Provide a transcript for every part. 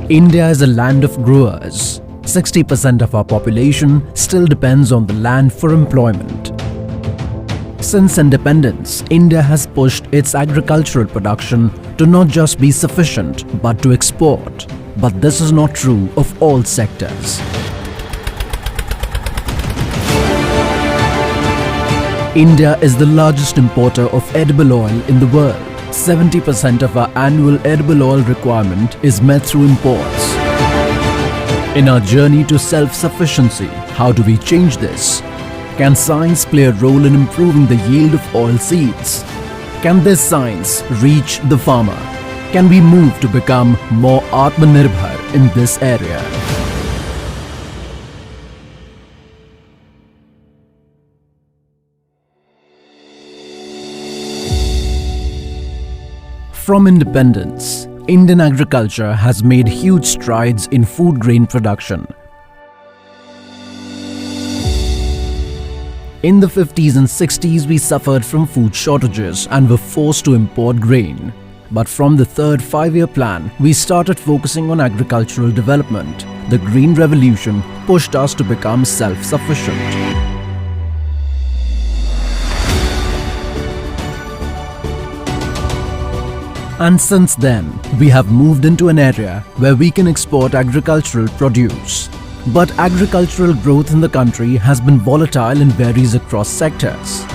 India is a land of growers. 60% of our population still depends on the land for employment. Since independence, India has pushed its agricultural production to not just be sufficient but to export. But this is not true of all sectors. India is the largest importer of edible oil in the world. 70% of our annual edible oil requirement is met through imports. In our journey to self-sufficiency, how do we change this? Can science play a role in improving the yield of oilseeds? Can this science reach the farmer? Can we move to become more Atmanirbhat in this area? From independence, Indian agriculture has made huge strides in food grain production. In the 50s and 60s, we suffered from food shortages and were forced to import grain. But from the third five-year plan, we started focusing on agricultural development. The Green Revolution pushed us to become self-sufficient. And since then, we have moved into an area where we can export agricultural produce. But agricultural growth in the country has been volatile and varies across sectors.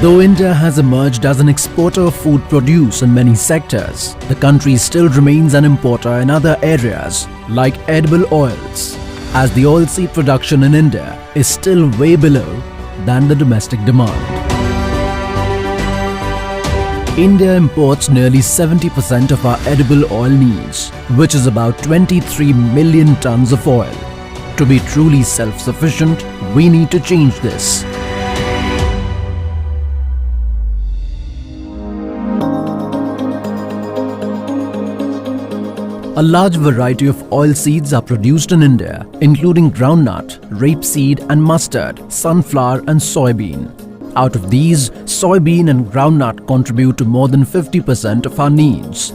Though India has emerged as an exporter of food produce in many sectors, the country still remains an importer in other areas like edible oils, as the oilseed production in India is still way below than the domestic demand. India imports nearly 70% of our edible oil needs, which is about 23 million tons of oil. To be truly self-sufficient, we need to change this. A large variety of oilseeds are produced in India, including groundnut, rapeseed and mustard, sunflower and soybean. Out of these, soybean and groundnut contribute to more than 50% of our needs.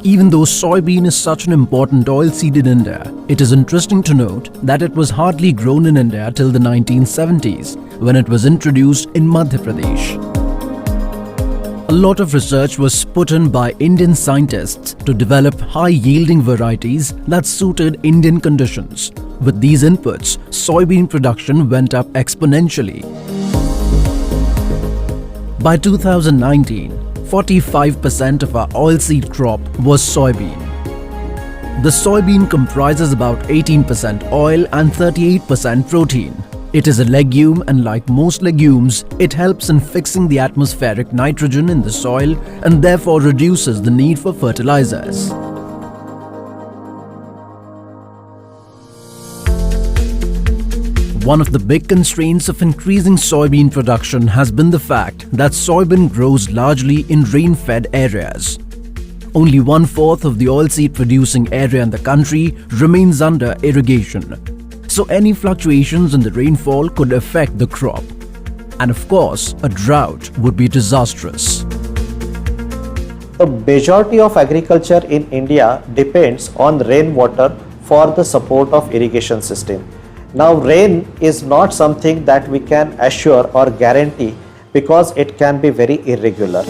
Even though soybean is such an important oilseed in India, it is interesting to note that it was hardly grown in India till the 1970s, when it was introduced in Madhya Pradesh. A lot of research was put in by Indian scientists to develop high-yielding varieties that suited Indian conditions. With these inputs, soybean production went up exponentially. By 2019, 45% of our oilseed crop was soybean. The soybean comprises about 18% oil and 38% protein. It is a legume, and like most legumes, it helps in fixing the atmospheric nitrogen in the soil and therefore reduces the need for fertilizers. One of the big constraints of increasing soybean production has been the fact that soybean grows largely in rain-fed areas. Only 1/4 of the oilseed producing area in the country remains under irrigation. So any fluctuations in the rainfall could affect the crop. And of course, a drought would be disastrous. The majority of agriculture in India depends on rainwater for the support of irrigation system. Now, rain is not something that we can assure or guarantee because it can be very irregular.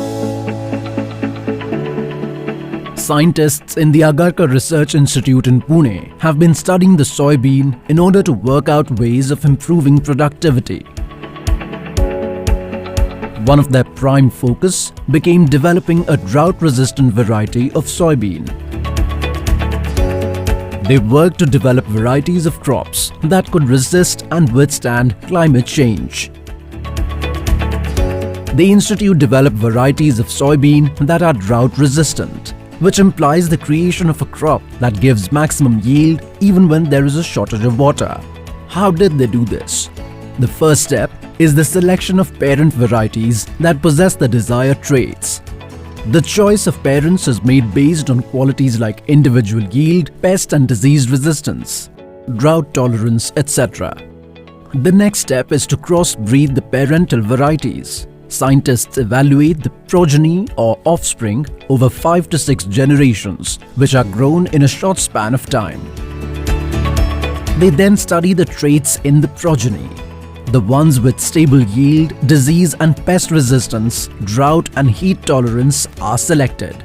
Scientists in the Agarkar Research Institute in Pune have been studying the soybean in order to work out ways of improving productivity. One of their prime focus became developing a drought-resistant variety of soybean. They worked to develop varieties of crops that could resist and withstand climate change. The institute developed varieties of soybean that are drought-resistant, which implies the creation of a crop that gives maximum yield even when there is a shortage of water. How did they do this? The first step is the selection of parent varieties that possess the desired traits. The choice of parents is made based on qualities like individual yield, pest and disease resistance, drought tolerance, etc. The next step is to crossbreed the parental varieties. Scientists evaluate the progeny or offspring over 5 to 6 generations, which are grown in a short span of time. They then study the traits in the progeny. The ones with stable yield, disease and pest resistance, drought and heat tolerance are selected.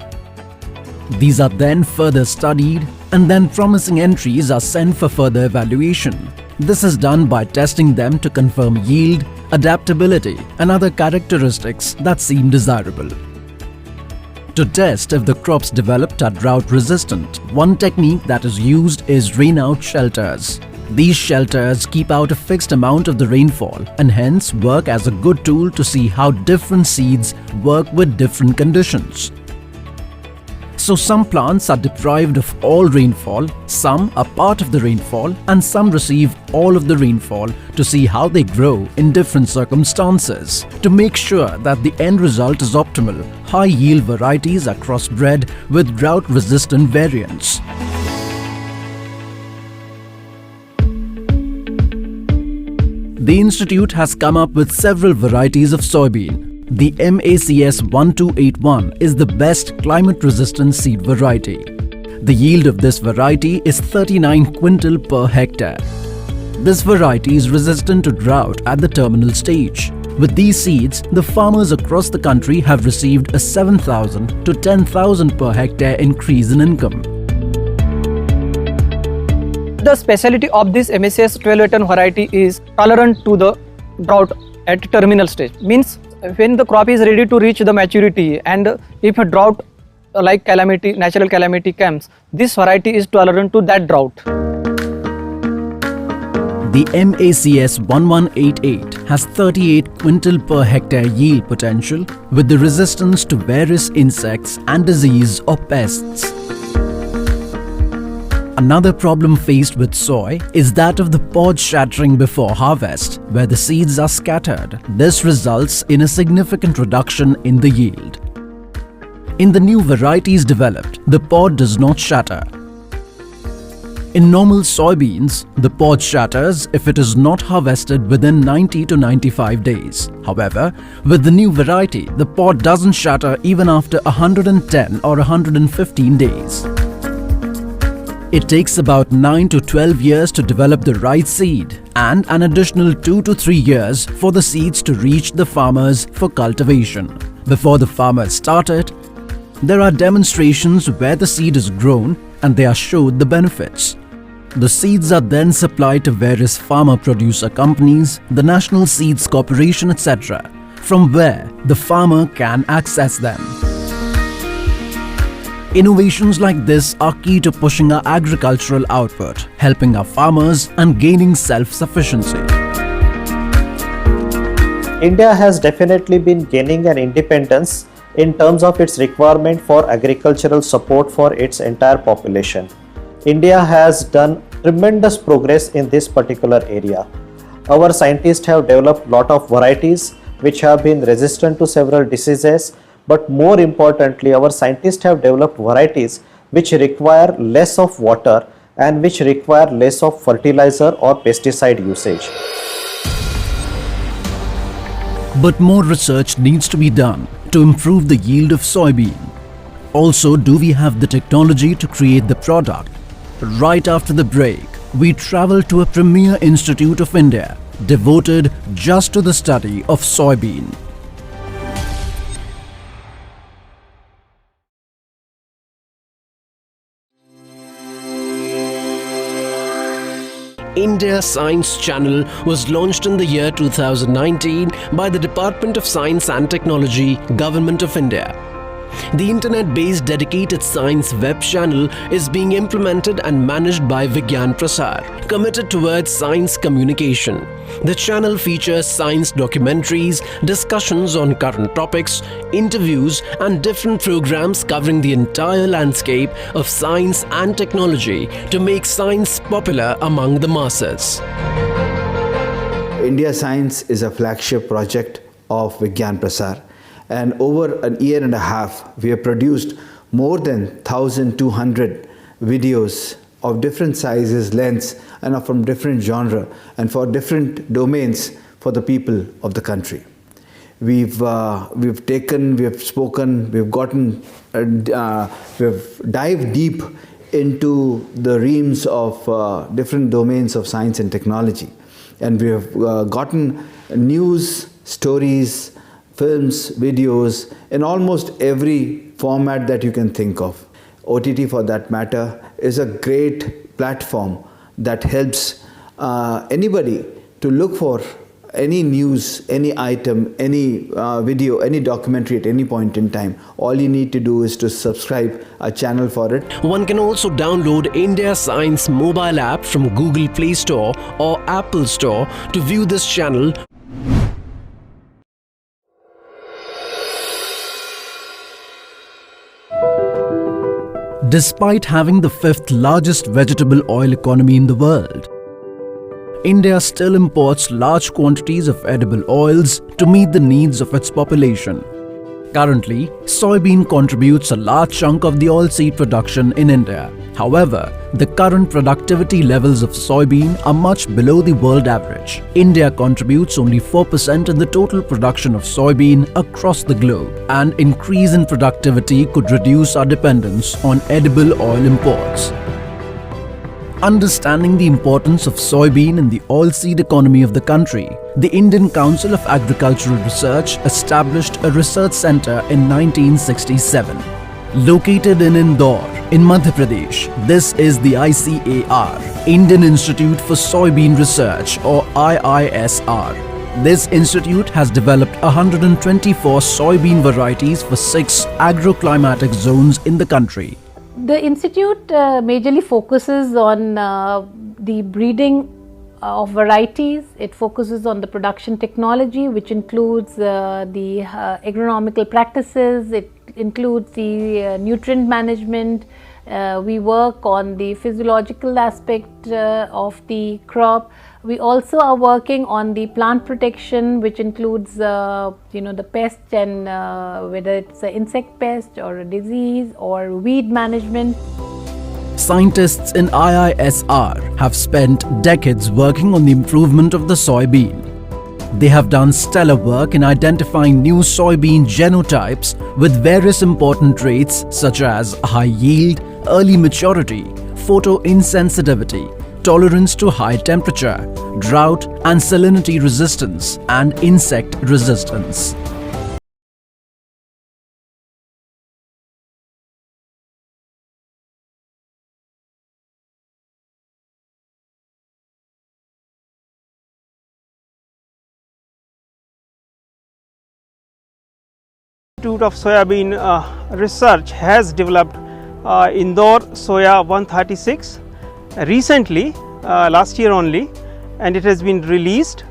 These are then further studied and then promising entries are sent for further evaluation. This is done by testing them to confirm yield, adaptability and other characteristics that seem desirable. To test if the crops developed are drought resistant, one technique that is used is rain-out shelters. These shelters keep out a fixed amount of the rainfall and hence work as a good tool to see how different seeds work with different conditions. So some plants are deprived of all rainfall, some are part of the rainfall and some receive all of the rainfall to see how they grow in different circumstances. To make sure that the end result is optimal, high yield varieties are crossbred with drought-resistant variants. The institute has come up with several varieties of soybean. The MACS 1281 is the best climate-resistant seed variety. The yield of this variety is 39 quintal per hectare. This variety is resistant to drought at the terminal stage. With these seeds, the farmers across the country have received a 7,000 to 10,000 per hectare increase in income. The specialty of this MACS 1281 variety is tolerant to the drought at terminal stage. Means when the crop is ready to reach the maturity and if a drought like calamity, natural calamity comes, this variety is tolerant to that drought. The MACS 1188 has 38 quintal per hectare yield potential with the resistance to various insects and disease or pests. Another problem faced with soy is that of the pod shattering before harvest, where the seeds are scattered. This results in a significant reduction in the yield. In the new varieties developed, the pod does not shatter. In normal soybeans, the pod shatters if it is not harvested within 90 to 95 days. However, with the new variety, the pod doesn't shatter even after 110 or 115 days. It takes about 9 to 12 years to develop the right seed and an additional 2 to 3 years for the seeds to reach the farmers for cultivation. Before the farmers start it, there are demonstrations where the seed is grown and they are showed the benefits. The seeds are then supplied to various farmer producer companies, the National Seeds Corporation, etc., from where the farmer can access them. Innovations like this are key to pushing our agricultural output, helping our farmers and gaining self-sufficiency. India has definitely been gaining an independence in terms of its requirement for agricultural support for its entire population. India has done tremendous progress in this particular area. Our scientists have developed a lot of varieties which have been resistant to several diseases. But more importantly, our scientists have developed varieties which require less of water and which require less of fertilizer or pesticide usage. But more research needs to be done to improve the yield of soybean. Also, do we have the technology to create the product? Right after the break, we travel to a premier institute of India devoted just to the study of soybean. India Science Channel was launched in the year 2019 by the Department of Science and Technology, Government of India. The internet-based dedicated science web channel is being implemented and managed by Vigyan Prasar, committed towards science communication. The channel features science documentaries, discussions on current topics, interviews and different programs covering the entire landscape of science and technology to make science popular among the masses. India Science is a flagship project of Vigyan Prasar. And over a year and a half, we have produced more than 1,200 videos of different sizes, lengths, and from different genre and for different domains for the people of the country. we've taken, we've spoken, we've gotten, we've dived deep into the realms of different domains of science and technology, and we have gotten news, stories, films, videos in almost every format that you can think of. OTT, for that matter, is a great platform that helps anybody to look for any news, any item, any video, any documentary at any point in time. All you need to do is to subscribe a channel for it. One can also download India Science mobile app from Google Play Store or Apple Store to view this channel. Despite having the fifth largest vegetable oil economy in the world, India still imports large quantities of edible oils to meet the needs of its population. Currently, soybean contributes a large chunk of the oilseed production in India. However, the current productivity levels of soybean are much below the world average. India contributes only 4% in the total production of soybean across the globe. An increase in productivity could reduce our dependence on edible oil imports. Understanding the importance of soybean in the oilseed economy of the country, the Indian Council of Agricultural Research established a research center in 1967. Located in Indore, in Madhya Pradesh, this is the ICAR, Indian Institute for Soybean Research, or IISR. This institute has developed 124 soybean varieties for 6 agroclimatic zones in the country. The institute majorly focuses on the breeding of varieties. It focuses on the production technology, which includes the agronomical practices. It includes the nutrient management. We work on the physiological aspect of the crop. We also are working on the plant protection, which includes the pest and whether it's an insect pest or a disease or weed management. Scientists in IISR have spent decades working on the improvement of the soybean. They have done stellar work in identifying new soybean genotypes with various important traits such as high yield, early maturity, photoinsensitivity, tolerance to high temperature, drought and salinity resistance, and insect resistance. Institute of Soybean Research has developed Indore Soya 136 recently, last year only, and it has been released.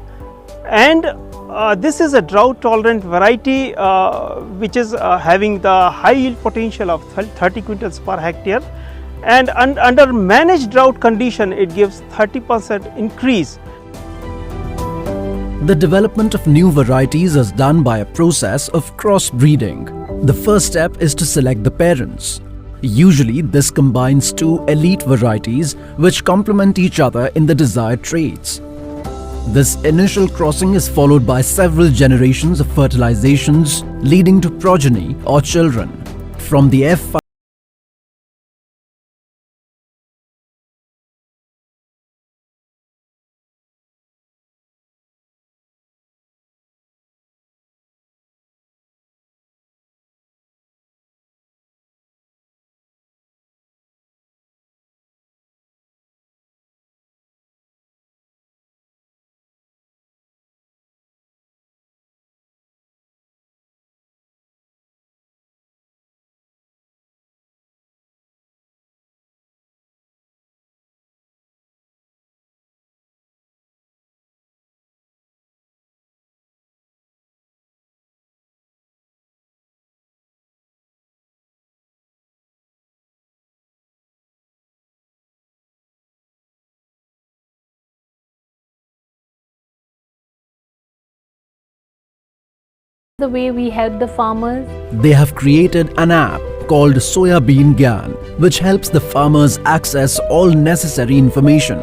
And this is a drought tolerant variety which is having the high yield potential of 30 quintals per hectare, and under managed drought condition it gives 30% increase. The development of new varieties is done by a process of crossbreeding. The first step is to select the parents. Usually, this combines 2 elite varieties which complement each other in the desired traits. This initial crossing is followed by several generations of fertilizations, leading to progeny or children. From the F5 The way we help the farmers. They have created an app called Soybean Gyan, which helps the farmers access all necessary information.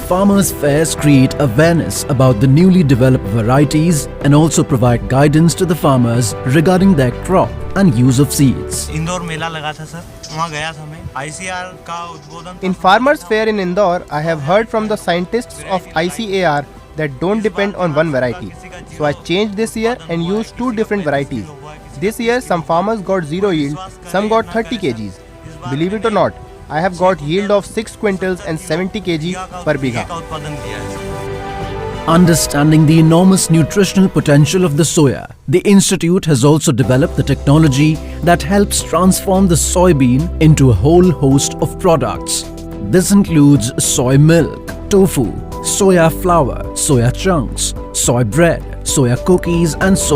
Farmers' fairs create awareness about the newly developed varieties and also provide guidance to the farmers regarding their crop and use of seeds. Indore मेला लगा था sir, वहाँ गया था मैं, ICAR का उद्बोधन। In farmers fair in Indore, I have heard from the scientists of ICAR that don't depend on one variety. So I changed this year and used two different varieties. This year some farmers got zero yield, some got 30 kgs. Believe it or not, I have got yield of 6 quintals and 70 kg per bigha. Understanding the enormous nutritional potential of the soya, the institute has also developed the technology that helps transform the soybean into a whole host of products. This includes soy milk, tofu, soya flour, soya chunks, soy bread, soya cookies and soy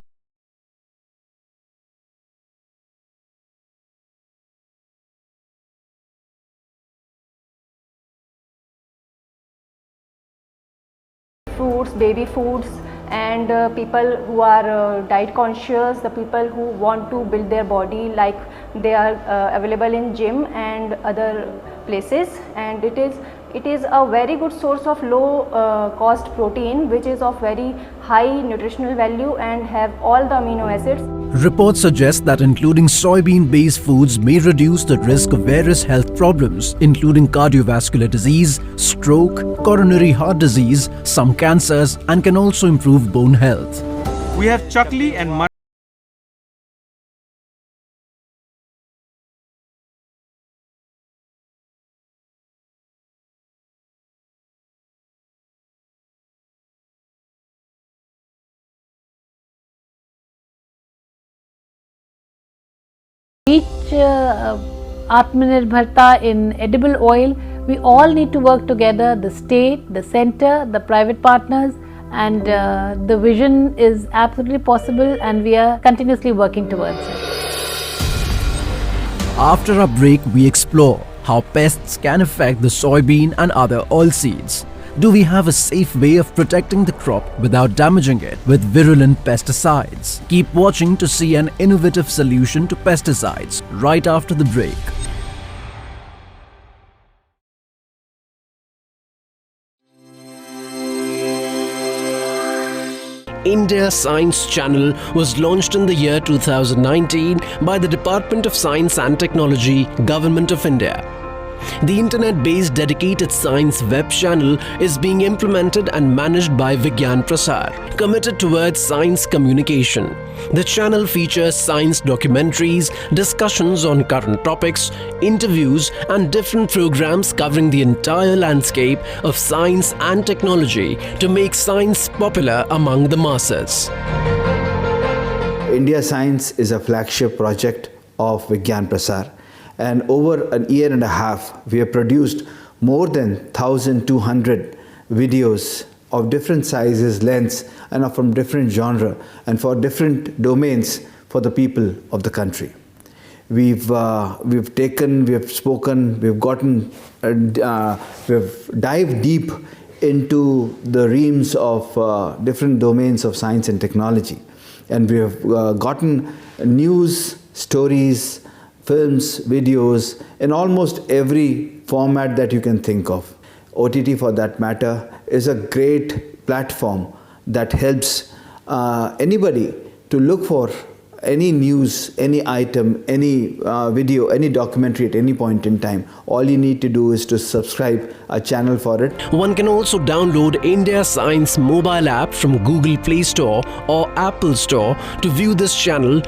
fruits, baby foods, and people who are diet conscious, the people who want to build their body, like they are available in gym and other places, and it is a very good source of low cost protein, which is of very high nutritional value and have all the amino acids. Reports suggest that including soybean-based foods may reduce the risk of various health problems, including cardiovascular disease, stroke, coronary heart disease, some cancers, and can also improve bone health. We have chakli and mud. Reach Atmanirbharta in edible oil, we all need to work together, the state, the center, the private partners, and the vision is absolutely possible and we are continuously working towards it. After our break, we explore how pests can affect the soybean and other oilseeds. Do we have a safe way of protecting the crop without damaging it with virulent pesticides? Keep watching to see an innovative solution to pesticides right after the break. India Science Channel was launched in the year 2019 by the Department of Science and Technology, Government of India. The internet-based dedicated science web channel is being implemented and managed by Vigyan Prasar, committed towards science communication. The channel features science documentaries, discussions on current topics, interviews, and different programs covering the entire landscape of science and technology to make science popular among the masses. India Science is a flagship project of Vigyan Prasar. And over a year and a half, we have produced more than 1,200 videos of different sizes, lengths, and are from different genre and for different domains for the people of the country. We've taken, we have spoken, we've gotten, we've dived deep into the realms of different domains of science and technology, and we have gotten news, stories, films, videos in almost every format that you can think of. OTT, for that matter, is a great platform that helps anybody to look for any news, any item, any video, any documentary at any point in time. All you need to do is to subscribe a channel for it. One can also download India Science mobile app from Google Play Store or Apple Store to view this channel.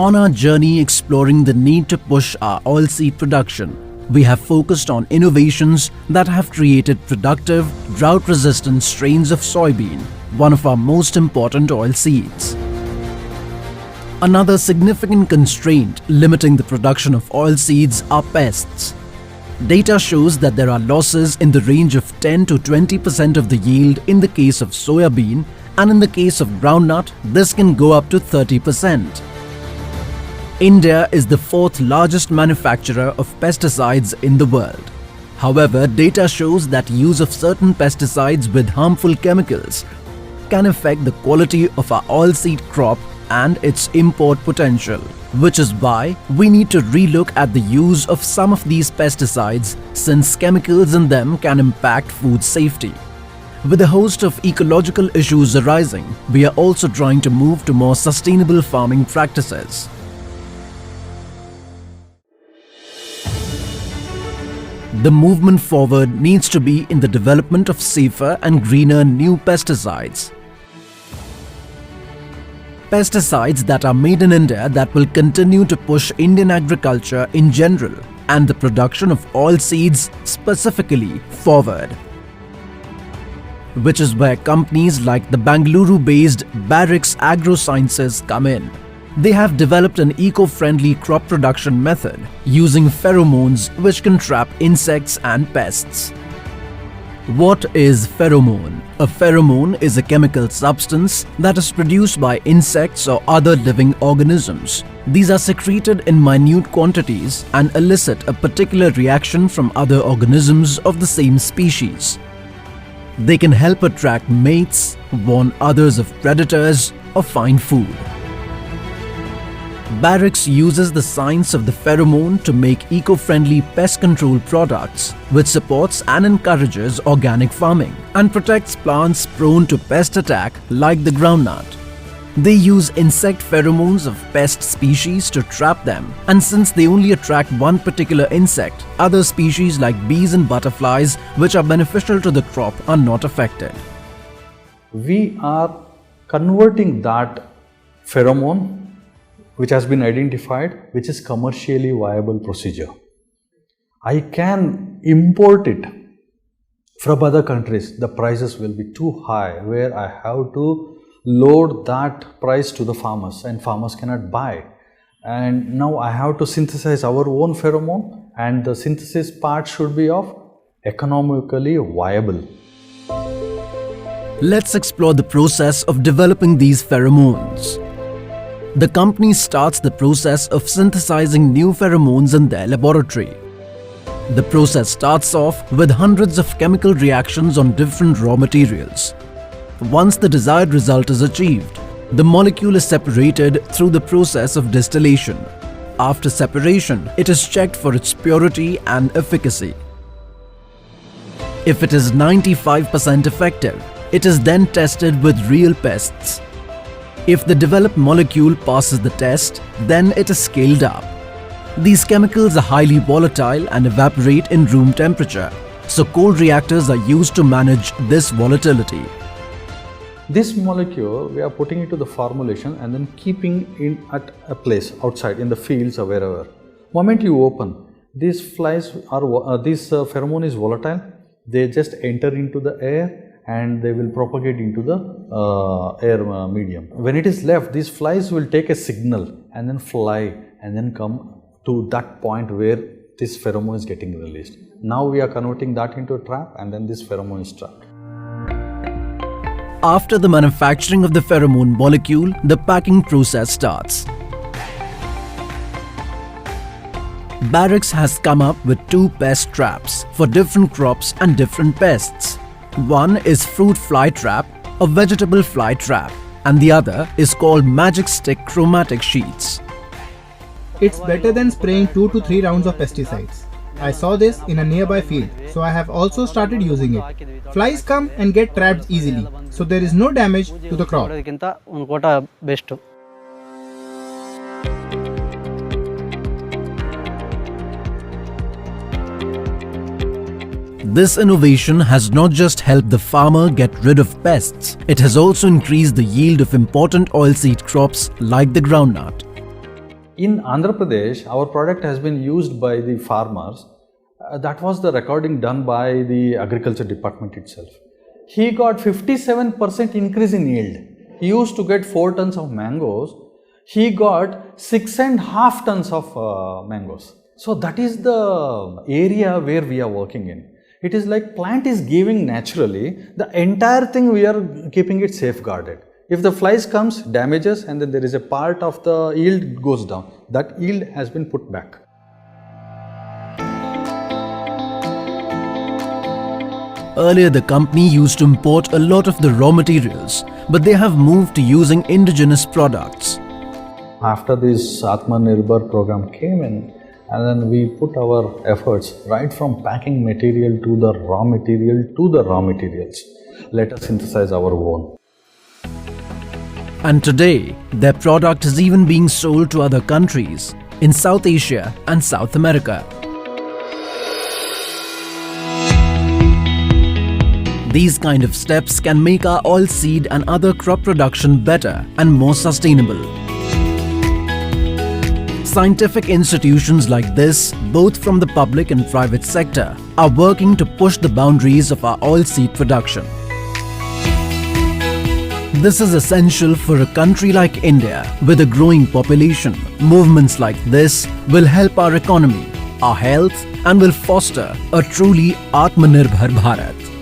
On our journey exploring the need to push our oilseed production, we have focused on innovations that have created productive, drought-resistant strains of soybean, one of our most important oilseeds. Another significant constraint limiting the production of oilseeds are pests. Data shows that there are losses in the range of 10 to 20% of the yield in the case of soybean, and in the case of groundnut, this can go up to 30%. India is the fourth largest manufacturer of pesticides in the world. However, data shows that use of certain pesticides with harmful chemicals can affect the quality of our oilseed crop and its import potential, which is why we need to relook at the use of some of these pesticides, since chemicals in them can impact food safety. With a host of ecological issues arising, we are also trying to move to more sustainable farming practices. The movement forward needs to be in the development of safer and greener new pesticides. Pesticides that are made in India that will continue to push Indian agriculture in general and the production of oilseeds specifically forward. Which is where companies like the Bangalore-based Barrix Agrosciences come in. They have developed an eco-friendly crop production method using pheromones which can trap insects and pests. What is pheromone? A pheromone is a chemical substance that is produced by insects or other living organisms. These are secreted in minute quantities and elicit a particular reaction from other organisms of the same species. They can help attract mates, warn others of predators, or find food. Barrix uses the science of the pheromone to make eco-friendly pest control products, which supports and encourages organic farming and protects plants prone to pest attack like the groundnut. They use insect pheromones of pest species to trap them, and since they only attract one particular insect, other species like bees and butterflies, which are beneficial to the crop, are not affected. We are converting that pheromone which has been identified, which is commercially viable procedure. I can import it from other countries. The prices will be too high, where I have to load that price to the farmers and farmers cannot buy. And now I have to synthesize our own pheromone, and the synthesis part should be of economically viable. Let's explore the process of developing these pheromones. The company starts the process of synthesizing new pheromones in their laboratory. The process starts off with hundreds of chemical reactions on different raw materials. Once the desired result is achieved, the molecule is separated through the process of distillation. After separation, it is checked for its purity and efficacy. If it is 95% effective, it is then tested with real pests. If the developed molecule passes the test, then it is scaled up. These chemicals are highly volatile and evaporate in room temperature, so cold reactors are used to manage this volatility. This molecule, we are putting it to the formulation and then keeping it at a place outside in the fields or wherever. Moment you open, these flies are this pheromone is volatile. They just enter into the air and they will propagate into the air medium. When it is left, these flies will take a signal and then fly and then come to that point where this pheromone is getting released. Now we are converting that into a trap, and then this pheromone is trapped. After the manufacturing of the pheromone molecule, the packing process starts. Barrix has come up with two pest traps for different crops and different pests. One is fruit fly trap, a vegetable fly trap, and the other is called magic stick chromatic sheets. It's better than spraying 2 to 3 rounds of pesticides. I saw this in a nearby field, so I have also started using it. Flies come and get trapped easily, so there is no damage to the crop. This innovation has not just helped the farmer get rid of pests, it has also increased the yield of important oilseed crops like the groundnut. In Andhra Pradesh, our product has been used by the farmers. That was the recording done by the agriculture department itself. He got 57% increase in yield. He used to get 4 tons of mangoes. He got 6.5 tons of mangoes. So that is the area where we are working in. It is like plant is giving naturally, the entire thing we are keeping it safeguarded. If the flies comes, damages, and then there is a part of the yield goes down. That yield has been put back. Earlier, the company used to import a lot of the raw materials, but they have moved to using indigenous products. After this Atmanirbhat program came in, and then we put our efforts right from packing material to the raw material to the raw materials. Let us synthesize our own. And today, their product is even being sold to other countries in South Asia and South America. These kind of steps can make our oilseed and other crop production better and more sustainable. Scientific institutions like this, both from the public and private sector, are working to push the boundaries of our oilseed production. This is essential for a country like India with a growing population. Movements like this will help our economy, our health, and will foster a truly Atmanirbhat Bharat.